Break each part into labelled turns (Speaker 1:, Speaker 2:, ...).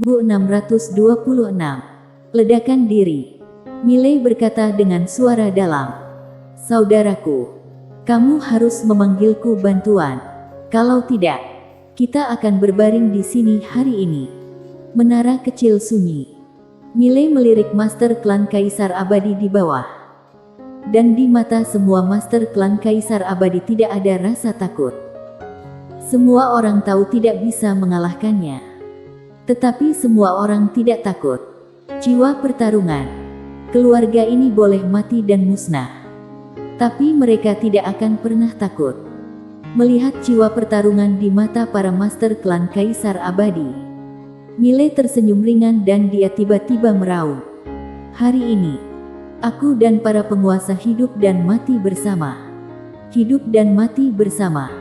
Speaker 1: 626. Ledakan diri. Miley berkata dengan suara dalam. Saudaraku, kamu harus memanggilku bantuan. Kalau tidak, kita akan berbaring di sini hari ini. Menara kecil sunyi. Miley melirik Master Klan Kaisar Abadi di bawah. Dan di mata semua Master Klan Kaisar Abadi tidak ada rasa takut. Semua orang tahu tidak bisa mengalahkannya. Tetapi semua orang tidak takut. Jiwa pertarungan. Keluarga ini boleh mati dan musnah. Tapi mereka tidak akan pernah takut. Melihat jiwa pertarungan di mata para Master Klan Kaisar Abadi, Miley tersenyum ringan dan dia tiba-tiba meraung. Hari ini, aku dan para penguasa hidup dan mati bersama. Hidup dan mati bersama.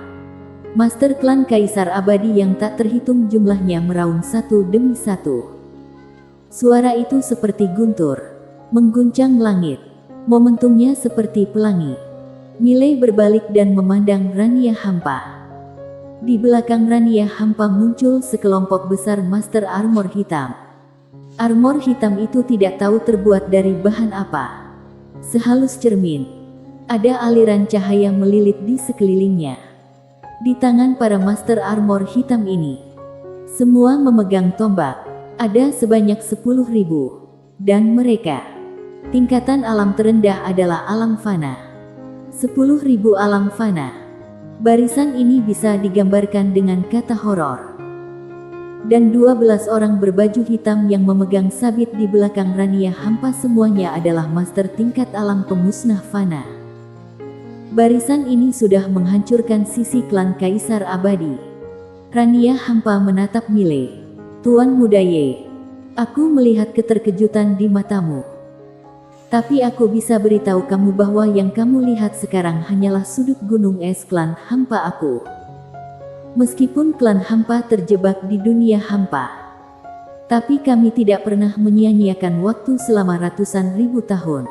Speaker 1: Master Klan Kaisar Abadi yang tak terhitung jumlahnya meraung satu demi satu. Suara itu seperti guntur, mengguncang langit. Momentumnya seperti pelangi. Miley berbalik dan memandang Rania Hampa. Di belakang Rania Hampa muncul sekelompok besar Master Armor Hitam. Armor hitam itu tidak tahu terbuat dari bahan apa. Sehalus cermin, ada aliran cahaya melilit di sekelilingnya. Di tangan para Master Armor Hitam ini, semua memegang tombak. Ada sebanyak 10.000. Dan mereka, tingkatan alam terendah adalah alam fana. 10.000 alam fana. Barisan ini bisa digambarkan dengan kata horor. Dan 12 orang berbaju hitam yang memegang sabit di belakang Rania Hampa semuanya adalah master tingkat alam pemusnah fana. Barisan ini sudah menghancurkan sisi klan Kaisar Abadi. Rania Hampa menatap Miley. Tuan Muda Ye, aku melihat keterkejutan di matamu. Tapi aku bisa beritahu kamu bahwa yang kamu lihat sekarang hanyalah sudut gunung es klan Hampa aku. Meskipun klan Hampa terjebak di dunia Hampa, tapi kami tidak pernah menyia-nyiakan waktu selama ratusan ribu tahun.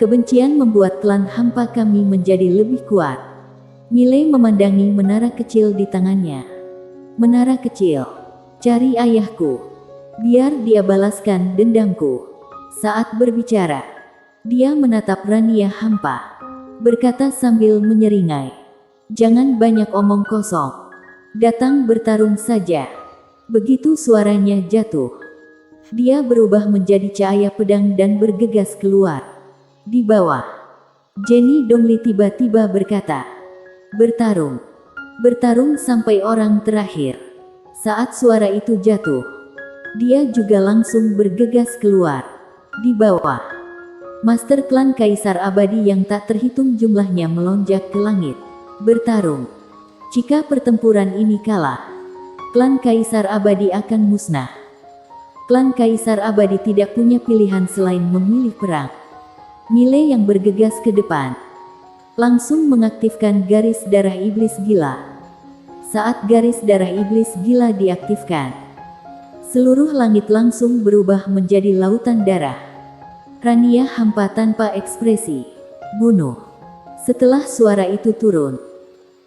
Speaker 1: Kebencian membuat klan Hampa kami menjadi lebih kuat. Miley memandangi menara kecil di tangannya. Menara kecil, cari ayahku. Biar dia balaskan dendamku. Saat berbicara, dia menatap Rania Hampa, berkata sambil menyeringai. Jangan banyak omong kosong. Datang bertarung saja. Begitu suaranya jatuh, dia berubah menjadi cahaya pedang dan bergegas keluar. Di bawah, Jenny Dongli tiba-tiba berkata, bertarung. Bertarung sampai orang terakhir. Saat suara itu jatuh, dia juga langsung bergegas keluar. Di bawah, Master Klan Kaisar Abadi yang tak terhitung jumlahnya melonjak ke langit. Bertarung. Jika pertempuran ini kalah, Klan Kaisar Abadi akan musnah. Klan Kaisar Abadi tidak punya pilihan selain memilih perang. Miley yang bergegas ke depan, langsung mengaktifkan garis darah iblis gila. Saat garis darah iblis gila diaktifkan, seluruh langit langsung berubah menjadi lautan darah. Rania Hampa tanpa ekspresi. Bunuh. Setelah suara itu turun,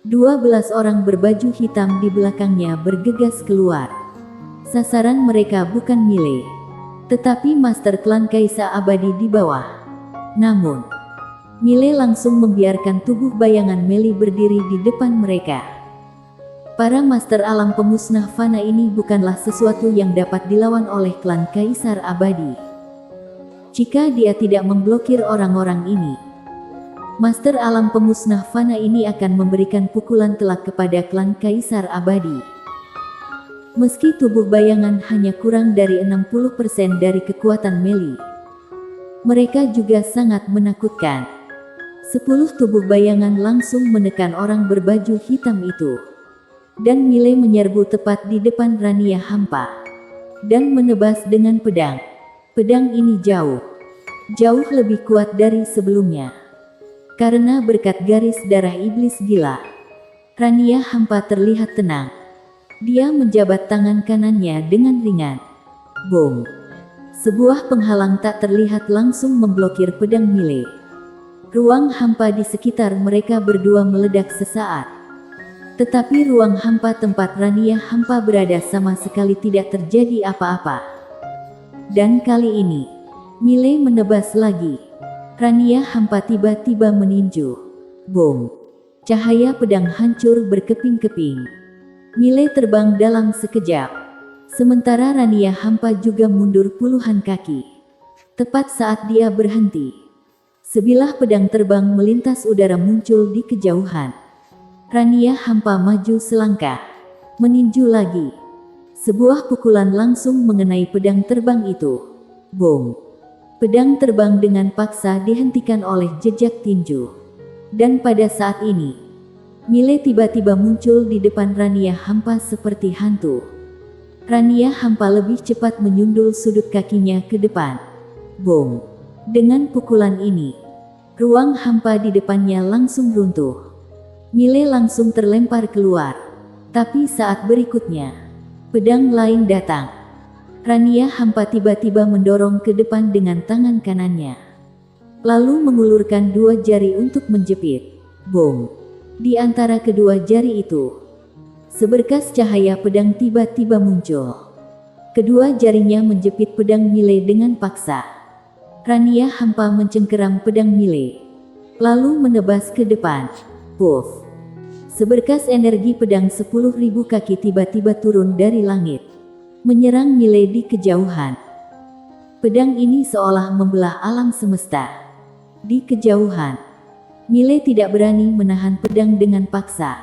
Speaker 1: 12 orang berbaju hitam di belakangnya bergegas keluar. Sasaran mereka bukan Miley, tetapi Master Klan Kaisar Abadi di bawah. Namun, Miley langsung membiarkan tubuh bayangan Melly berdiri di depan mereka. Para Master Alam pemusnah fana ini bukanlah sesuatu yang dapat dilawan oleh klan Kaisar Abadi. Jika dia tidak memblokir orang-orang ini, Master Alam pemusnah fana ini akan memberikan pukulan telak kepada klan Kaisar Abadi. Meski tubuh bayangan hanya kurang dari 60% dari kekuatan Melly, mereka juga sangat menakutkan. 10 tubuh bayangan langsung menekan orang berbaju hitam itu. Dan Miley menyerbu tepat di depan Rania Hampa. Dan menebas dengan pedang. Pedang ini jauh lebih kuat dari sebelumnya. Karena berkat garis darah iblis gila, Rania Hampa terlihat tenang. Dia menjabat tangan kanannya dengan ringan. Boom! Sebuah penghalang tak terlihat langsung memblokir pedang Miley. Ruang hampa di sekitar mereka berdua meledak sesaat. Tetapi ruang hampa tempat Rania Hampa berada sama sekali tidak terjadi apa-apa. Dan kali ini, Miley menebas lagi. Rania Hampa tiba-tiba meninju. Boom! Cahaya pedang hancur berkeping-keping. Miley terbang dalam sekejap. Sementara Rania Hampa juga mundur puluhan kaki. Tepat saat dia berhenti, sebilah pedang terbang melintas udara muncul di kejauhan. Rania Hampa maju selangkah, meninju lagi. Sebuah pukulan langsung mengenai pedang terbang itu. Boom! Pedang terbang dengan paksa dihentikan oleh jejak tinju. Dan pada saat ini, Miley tiba-tiba muncul di depan Rania Hampa seperti hantu. Rania Hampa lebih cepat menyundul sudut kakinya ke depan. Boom! Dengan pukulan ini, ruang hampa di depannya langsung runtuh. Miley langsung terlempar keluar. Tapi saat berikutnya, pedang lain datang. Rania Hampa tiba-tiba mendorong ke depan dengan tangan kanannya. Lalu mengulurkan dua jari untuk menjepit. Boom! Di antara kedua jari itu, seberkas cahaya pedang tiba-tiba muncul. Kedua jarinya menjepit pedang Miley dengan paksa. Rania Hampa mencengkeram pedang Miley, lalu menebas ke depan. Puff! Seberkas energi pedang 10.000 kaki tiba-tiba turun dari langit, menyerang Miley di kejauhan. Pedang ini seolah membelah alam semesta. Di kejauhan, Miley tidak berani menahan pedang dengan paksa.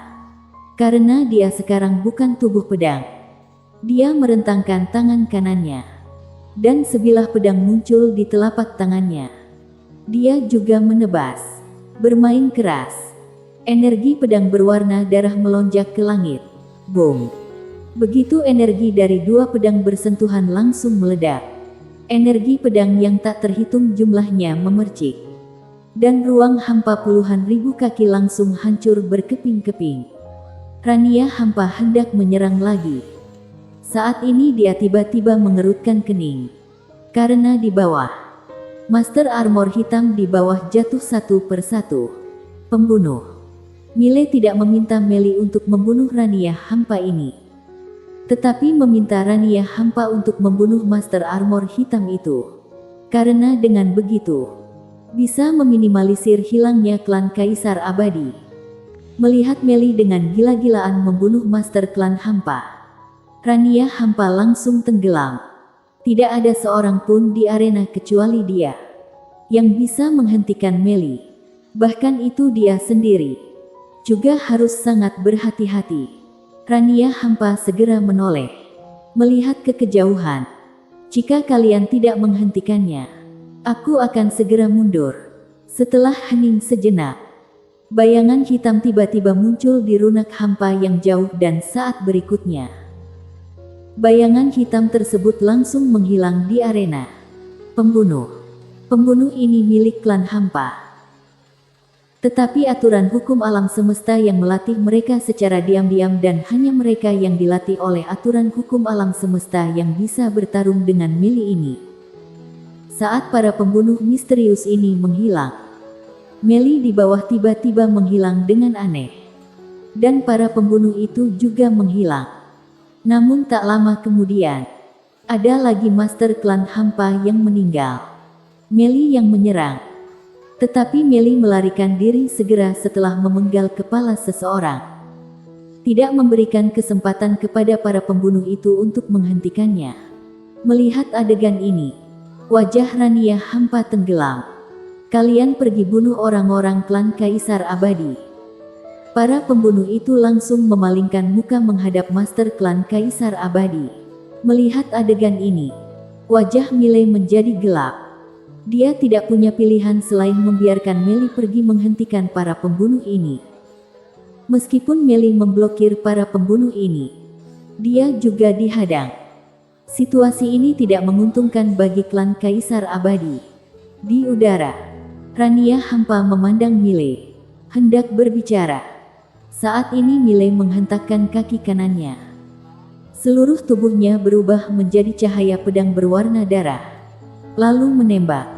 Speaker 1: Karena dia sekarang bukan tubuh pedang. Dia merentangkan tangan kanannya. Dan sebilah pedang muncul di telapak tangannya. Dia juga menebas. Bermain keras. Energi pedang berwarna darah melonjak ke langit. Boom! Begitu energi dari dua pedang bersentuhan langsung meledak. Energi pedang yang tak terhitung jumlahnya memercik. Dan ruang hampa puluhan ribu kaki langsung hancur berkeping-keping. Rania Hampa hendak menyerang lagi. Saat ini dia tiba-tiba mengerutkan kening. Karena di bawah, Master Armor hitam di bawah jatuh satu persatu. Pembunuh. Miley tidak meminta Meli untuk membunuh Rania Hampa ini, tetapi meminta Rania Hampa untuk membunuh Master Armor hitam itu. Karena dengan begitu, bisa meminimalisir hilangnya klan Kaisar Abadi. Melihat Meli dengan gila-gilaan membunuh Master Klan Hampa, Rania Hampa langsung tenggelam. Tidak ada seorang pun di arena kecuali dia yang bisa menghentikan Meli. Bahkan itu dia sendiri juga harus sangat berhati-hati. Rania Hampa segera menoleh, melihat ke kejauhan. Jika kalian tidak menghentikannya, aku akan segera mundur. Setelah hening sejenak, bayangan hitam tiba-tiba muncul di runak hampa yang jauh dan saat berikutnya, bayangan hitam tersebut langsung menghilang di arena. Pembunuh. Pembunuh ini milik klan hampa. Tetapi aturan hukum alam semesta yang melatih mereka secara diam-diam dan hanya mereka yang dilatih oleh aturan hukum alam semesta yang bisa bertarung dengan Meli ini. Saat para pembunuh misterius ini menghilang, Meli di bawah tiba-tiba menghilang dengan aneh. Dan para pembunuh itu juga menghilang. Namun tak lama kemudian, ada lagi Master Klan Hampa yang meninggal. Meli yang menyerang. Tetapi Meli melarikan diri segera setelah memenggal kepala seseorang. Tidak memberikan kesempatan kepada para pembunuh itu untuk menghentikannya. Melihat adegan ini, wajah Rania Hampa tenggelam. Kalian pergi bunuh orang-orang klan Kaisar Abadi. Para pembunuh itu langsung memalingkan muka menghadap Master Klan Kaisar Abadi. Melihat adegan ini, wajah Miley menjadi gelap. Dia tidak punya pilihan selain membiarkan Meli pergi menghentikan para pembunuh ini. Meskipun Meli memblokir para pembunuh ini, dia juga dihadang. Situasi ini tidak menguntungkan bagi klan Kaisar Abadi. Di udara, Rania Hampa memandang Miley, hendak berbicara. Saat ini Miley menghentakkan kaki kanannya. Seluruh tubuhnya berubah menjadi cahaya pedang berwarna darah. Lalu menembak.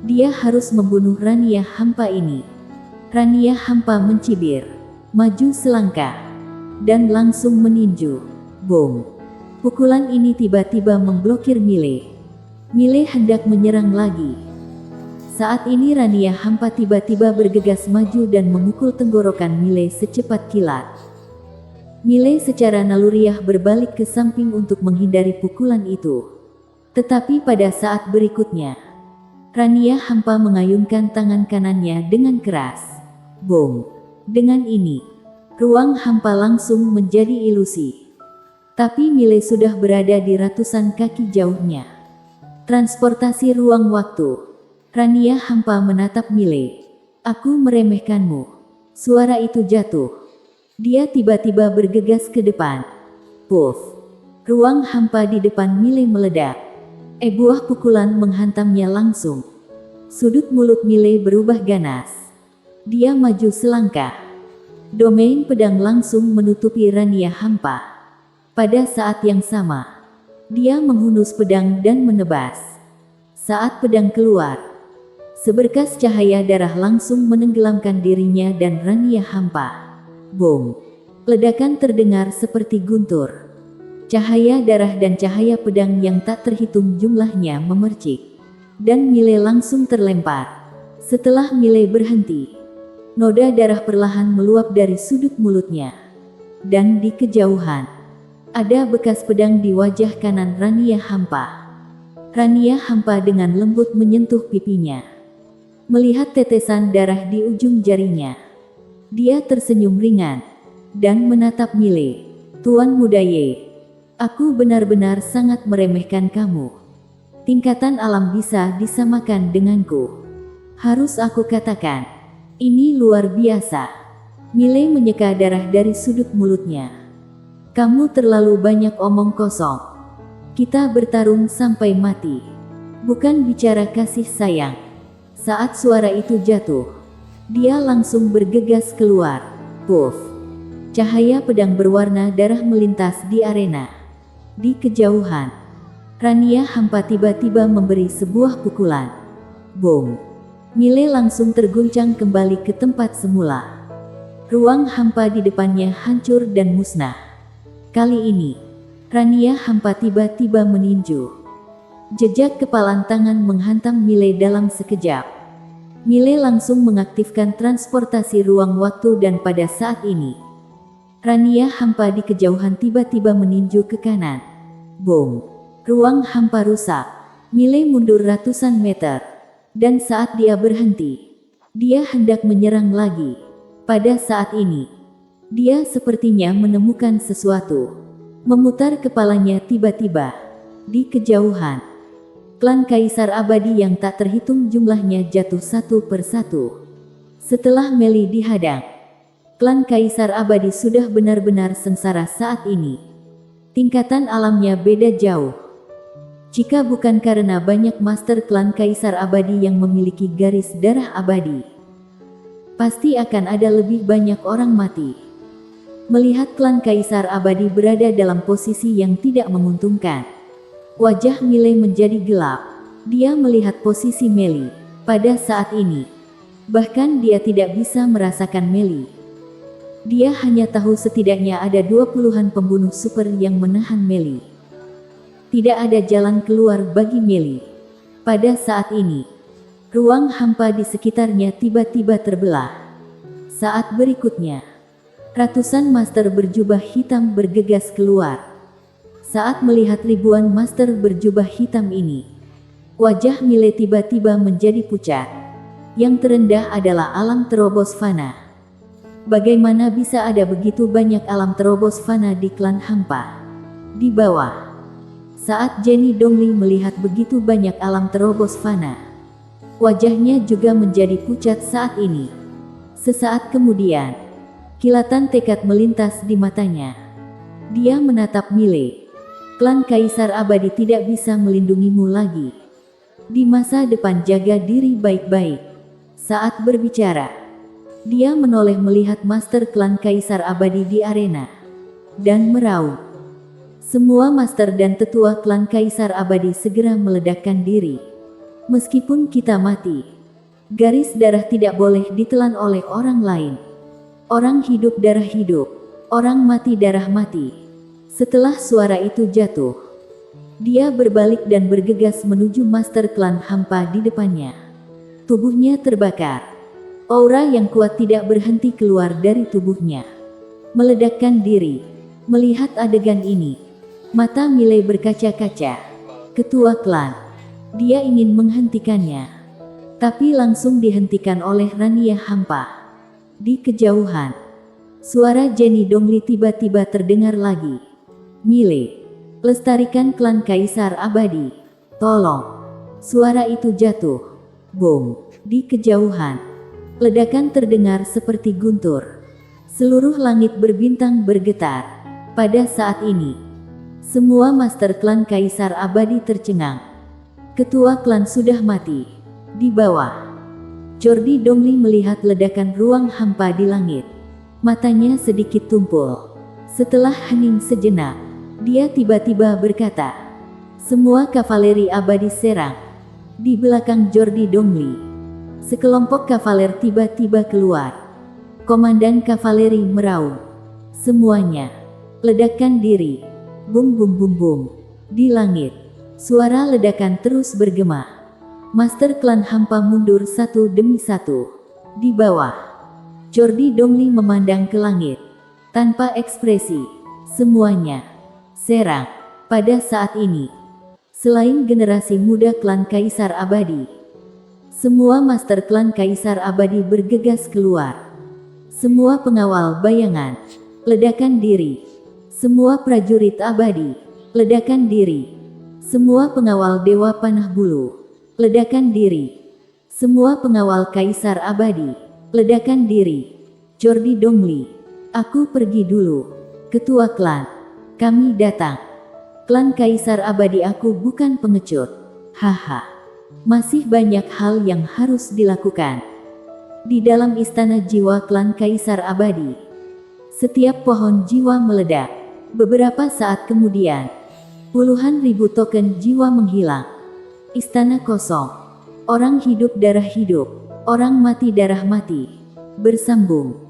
Speaker 1: Dia harus membunuh Rania Hampa ini. Rania Hampa mencibir, maju selangkah. dan langsung meninju. Boom! Pukulan ini tiba-tiba memblokir Mile. Mile hendak menyerang lagi. Saat ini Rania Hampa tiba-tiba bergegas maju dan memukul tenggorokan Mile secepat kilat. Mile secara naluriah berbalik ke samping untuk menghindari pukulan itu. Tetapi pada saat berikutnya, Rania Hampa mengayunkan tangan kanannya dengan keras. Boom! Dengan ini, ruang hampa langsung menjadi ilusi. Tapi Mile sudah berada di ratusan kaki jauhnya. Transportasi ruang waktu. Rania Hampa menatap Mile. Aku meremehkanmu. Suara itu jatuh. Dia tiba-tiba bergegas ke depan. Puff. Ruang hampa di depan Mile meledak. Buah pukulan menghantamnya langsung. Sudut mulut Mile berubah ganas. Dia maju selangkah. Domain pedang langsung menutupi Rania Hampa. Pada saat yang sama, dia menghunus pedang dan menebas. Saat pedang keluar, seberkas cahaya darah langsung menenggelamkan dirinya dan Rania Hampa. Boom! Ledakan terdengar seperti guntur. Cahaya darah dan cahaya pedang yang tak terhitung jumlahnya memercik. Dan Mile langsung terlempar. Setelah Mile berhenti, noda darah perlahan meluap dari sudut mulutnya. Dan di kejauhan, ada bekas pedang di wajah kanan Rania Hampa. Rania Hampa dengan lembut menyentuh pipinya. Melihat tetesan darah di ujung jarinya, dia tersenyum ringan dan menatap Mile. Tuan Muda Ye, aku benar-benar sangat meremehkan kamu. Tingkatan alam bisa disamakan denganku. Harus aku katakan, ini luar biasa. Mile menyeka darah dari sudut mulutnya. Kamu terlalu banyak omong kosong. Kita bertarung sampai mati. Bukan bicara kasih sayang. Saat suara itu jatuh, dia langsung bergegas keluar. Puff! Cahaya pedang berwarna darah melintas di arena. Di kejauhan, Rania Hampa tiba-tiba memberi sebuah pukulan. Boom! Mile langsung terguncang kembali ke tempat semula. Ruang hampa di depannya hancur dan musnah. Kali ini, Rania Hampa tiba-tiba meninju. Jejak kepalan tangan menghantam Mile dalam sekejap. Mile langsung mengaktifkan transportasi ruang waktu dan pada saat ini, Rania Hampa di kejauhan tiba-tiba meninju ke kanan. Boom! Ruang hampa rusak. Mile mundur ratusan meter. Dan saat dia berhenti, dia hendak menyerang lagi. Pada saat ini, dia sepertinya menemukan sesuatu. Memutar kepalanya tiba-tiba. Di kejauhan, klan Kaisar Abadi yang tak terhitung jumlahnya jatuh satu persatu. Setelah Meli dihadang, klan Kaisar Abadi sudah benar-benar sengsara saat ini. Tingkatan alamnya beda jauh. Jika bukan karena banyak master klan Kaisar Abadi yang memiliki garis darah abadi, pasti akan ada lebih banyak orang mati. Melihat klan Kaisar Abadi berada dalam posisi yang tidak menguntungkan, wajah Mile menjadi gelap. Dia melihat posisi Meli pada saat ini. Bahkan dia tidak bisa merasakan Meli. Dia hanya tahu setidaknya ada 20-an pembunuh super yang menahan Meli. Tidak ada jalan keluar bagi Meli. Pada saat ini, ruang hampa di sekitarnya tiba-tiba terbelah. Saat berikutnya, ratusan master berjubah hitam bergegas keluar. Saat melihat ribuan master berjubah hitam ini, wajah Mile tiba-tiba menjadi pucat. Yang terendah adalah alam terobos fana. Bagaimana bisa ada begitu banyak alam terobos fana di klan hampa? Di bawah, saat Jenny Dongli melihat begitu banyak alam terobos fana, wajahnya juga menjadi pucat saat ini. Sesaat kemudian, kilatan tekad melintas di matanya. Dia menatap Mile. Klan Kaisar Abadi tidak bisa melindungimu lagi. Di masa depan jaga diri baik-baik. Saat berbicara, dia menoleh melihat master klan Kaisar Abadi di arena. Dan meraung. Semua master dan tetua klan Kaisar Abadi segera meledakkan diri. Meskipun kita mati, garis darah tidak boleh ditelan oleh orang lain. Orang hidup darah hidup. Orang mati darah mati. Setelah suara itu jatuh, dia berbalik dan bergegas menuju Master Klan Hampa di depannya. Tubuhnya terbakar. Aura yang kuat tidak berhenti keluar dari tubuhnya, meledakkan diri. Melihat adegan ini, mata Miley berkaca-kaca. Ketua klan. Dia ingin menghentikannya, tapi langsung dihentikan oleh Rania Hampa. Di kejauhan, suara Jenny Dongli tiba-tiba terdengar lagi. Miley, lestarikan klan Kaisar Abadi. Tolong. Suara itu jatuh. Boom. Di kejauhan, ledakan terdengar seperti guntur. Seluruh langit berbintang bergetar. Pada saat ini, semua master klan Kaisar Abadi tercengang. Ketua klan sudah mati. Di bawah, Jordi Dongli melihat ledakan ruang hampa di langit. Matanya sedikit tumpul. Setelah hening sejenak, dia tiba-tiba berkata, "Semua kavaleri abadi serang." Di belakang Jordi Dongli, sekelompok kavaler tiba-tiba keluar. Komandan kavaleri meraung. Semuanya, ledakan diri. Bum bum bum bum. Di langit, suara ledakan terus bergema. Master klan hampa mundur satu demi satu. Di bawah, Jordi Dongli memandang ke langit. Tanpa ekspresi, semuanya serang. Pada saat ini, selain generasi muda klan Kaisar Abadi, semua master klan Kaisar Abadi bergegas keluar. Semua pengawal bayangan, ledakan diri. Semua prajurit abadi, ledakan diri. Semua pengawal Dewa Panah Bulu, ledakan diri. Semua pengawal Kaisar Abadi, ledakan diri. Jordi Dongli, aku pergi dulu. Ketua klan, kami datang. Klan Kaisar Abadi, aku bukan pengecut. Haha. Masih banyak hal yang harus dilakukan. Di dalam istana jiwa klan Kaisar Abadi, setiap pohon jiwa meledak. Beberapa saat kemudian, puluhan ribu token jiwa menghilang. Istana kosong. Orang hidup darah hidup. Orang mati darah mati. Bersambung.